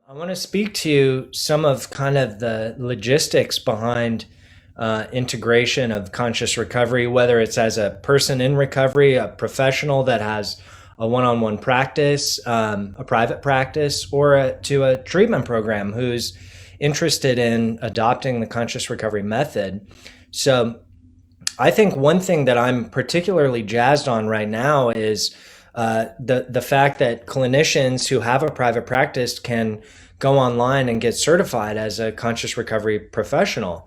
I want to speak to some of kind of the logistics behind integration of conscious recovery, whether it's as a person in recovery, a professional that has a one-on-one practice, a private practice, or to a treatment program who's interested in adopting the conscious recovery method. So I think one thing that I'm particularly jazzed on right now is the fact that clinicians who have a private practice can go online and get certified as a conscious recovery professional.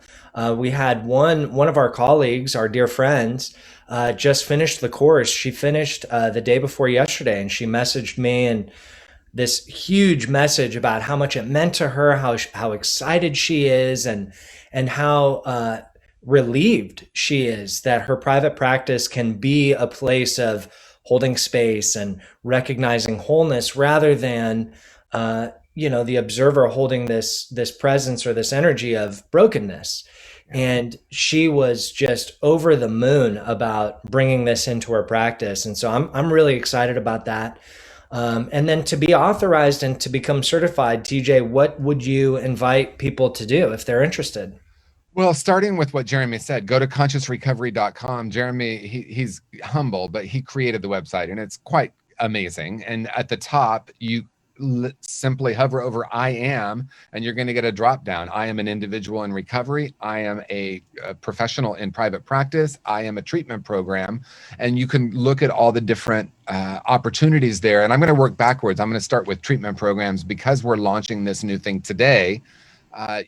We had one of our colleagues, our dear friends, just finished the course. She finished the day before yesterday, and she messaged me and this huge message about how much it meant to her, how excited she is, and how relieved she is that her private practice can be a place of holding space and recognizing wholeness rather than the observer holding this presence or this energy of brokenness. And she was just over the moon about bringing this into her practice, and so I'm really excited about that. And then to be authorized and to become certified, TJ, what would you invite people to do if they're interested? Well, starting with what Jeremy said, go to consciousrecovery.com. Jeremy, he's humble, but he created the website and it's quite amazing. And at the top, you simply hover over I am, and you're going to get a drop down. I am an individual in recovery. I am a professional in private practice. I am a treatment program. And you can look at all the different opportunities there. And I'm going to work backwards. I'm going to start with treatment programs because we're launching this new thing today.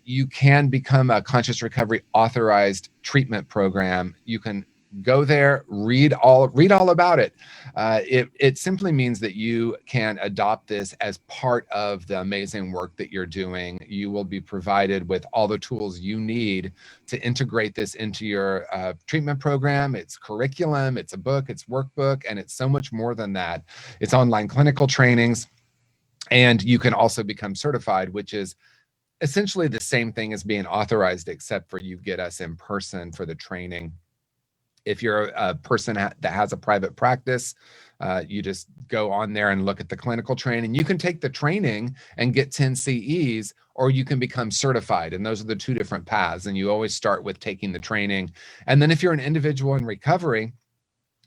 You can become a conscious recovery authorized treatment program. You can go there, read all about it. It simply means that you can adopt this as part of the amazing work that you're doing. You will be provided with all the tools you need to integrate this into your treatment program. It's curriculum, it's a book, it's workbook, and it's so much more than that. It's online clinical trainings, and you can also become certified, which is essentially the same thing as being authorized, except for you get us in person for the training. If you're a person that has a private practice, you just go on there and look at the clinical training. You can take the training and get 10 CEs, or you can become certified. And those are the two different paths. And you always start with taking the training. And then if you're an individual in recovery,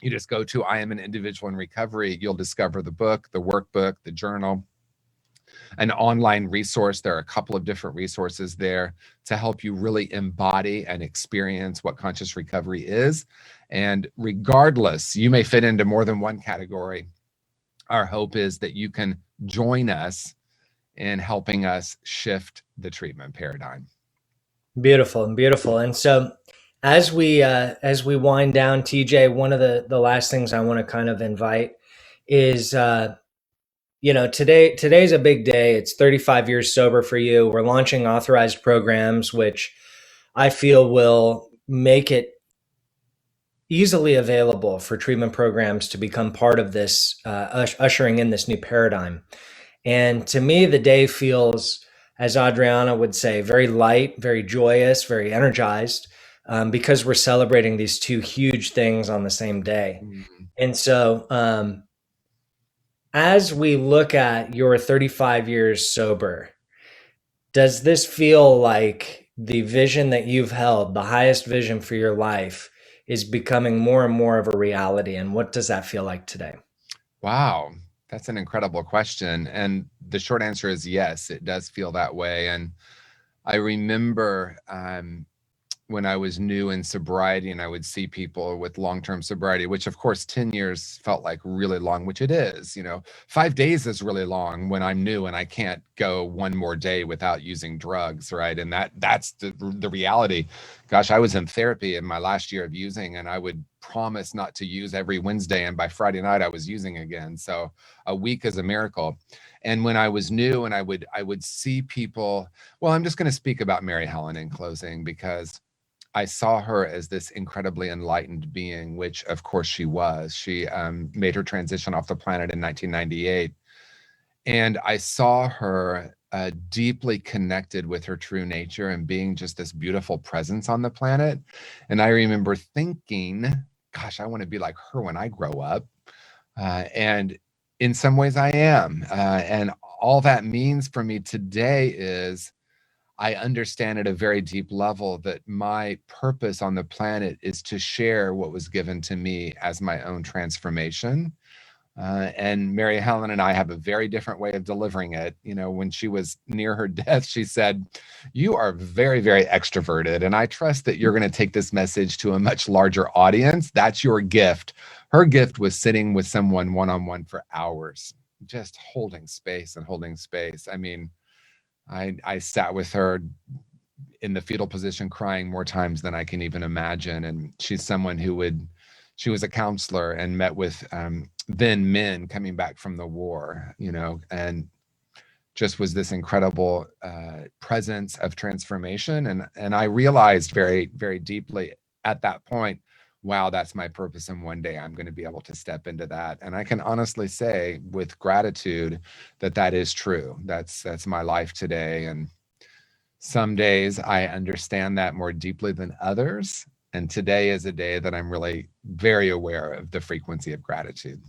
you just go to I am an individual in recovery. You'll discover the book, the workbook, the journal, an online resource. There are a couple of different resources there to help you really embody and experience what conscious recovery is. And regardless, you may fit into more than one category. Our hope is that you can join us in helping us shift the treatment paradigm. Beautiful and beautiful. And so as we wind down, TJ, one of the last things I want to kind of invite is today's a big day. It's 35 years sober for you. We're launching authorized programs, which I feel will make it easily available for treatment programs to become part of this, ushering in this new paradigm. And to me, the day feels, as Adriana would say, very light, very joyous, very energized, because we're celebrating these two huge things on the same day. Mm. And so, as we look at your 35 years sober, does this feel like the vision that you've held, the highest vision for your life, is becoming more and more of a reality? And what does that feel like today? Wow, that's an incredible question. And the short answer is yes, it does feel that way. And I remember when I was new in sobriety and I would see people with long-term sobriety, which of course 10 years felt like really long, which it is. 5 days is really long when I'm new and I can't go one more day without using drugs, right? And that's the reality. Gosh, I was in therapy in my last year of using, and I would promise not to use every Wednesday, and by Friday night I was using again. So a week is a miracle. And when I was new and I would see people, well, I'm just going to speak about Mary Helen in closing, because I saw her as this incredibly enlightened being, which of course she was. She made her transition off the planet in 1998. And I saw her deeply connected with her true nature and being just this beautiful presence on the planet. And I remember thinking, gosh, I want to be like her when I grow up. And in some ways I am. And all that means for me today is I understand at a very deep level that my purpose on the planet is to share what was given to me as my own transformation. And Mary Helen and I have a very different way of delivering it. You know, when she was near her death, she said, "You are very, very extroverted, and I trust that you're going to take this message to a much larger audience. That's your gift." Her gift was sitting with someone one on one for hours, just holding space and holding space. I mean, I sat with her in the fetal position crying more times than I can even imagine. And she's someone who she was a counselor and met with then men coming back from the war, you know, and just was this incredible presence of transformation. And I realized very, very deeply at that point, wow, that's my purpose. And one day I'm going to be able to step into that. And I can honestly say with gratitude that that is true. That's my life today. And some days I understand that more deeply than others. And today is a day that I'm really very aware of the frequency of gratitude.